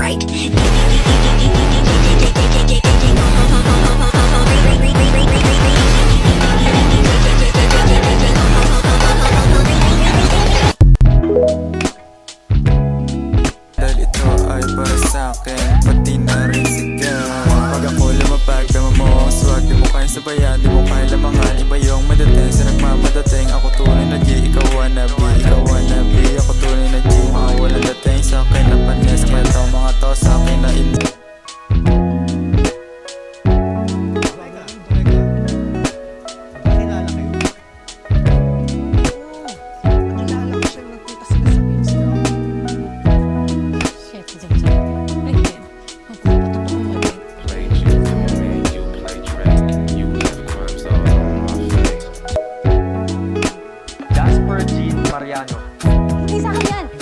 right. Dahil ito ay para sa'kin, pati na rin sigaw. Pag ako lumapag, tama mo ang swag. Di mo kaya sabayan, di mo kaya lamangan. Iba yung madating sa nagmamadating. Ako tunay na G, ikaw wannabe. Ikaw wannabe, ako tunay na G. Mga walang dating sa'kin na panis. Kaya tao mga to sa'kin na hindi. Jasper Jean Mariano. Hindi sa akin yan.